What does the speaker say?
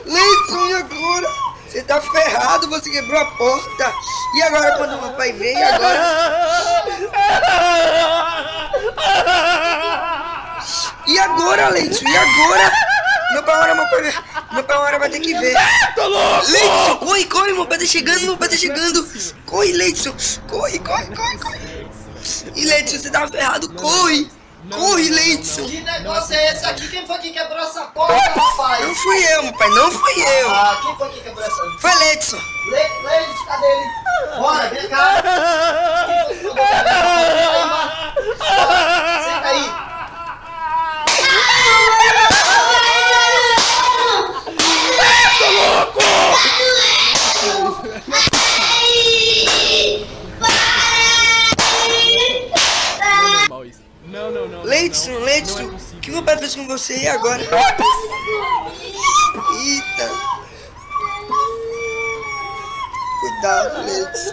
Leidson, e agora? Você tá ferrado, você quebrou a porta. E agora quando o papai vem, e agora? E agora, Leidson? E agora? Meu pai agora vai ter que ver. Tô louco! Leidson, corre, meu pai tá chegando. Corre, Leidson. Corre. E Leidson, você tá ferrado, corre, Leidson. Que negócio é esse aqui? Quem foi que quebrou essa porta, rapaz? Não fui eu, meu pai, não fui eu. Ah, quem foi que quebrou essa? Foi Leidson. Leidson, cadê ele? Bora, vem cá. Quem foi que quebrou essa porta? Senta aí. Tô louco! Não. Leidson, o que meu pai fez com você e agora? Eita. Cuidado, Leidson.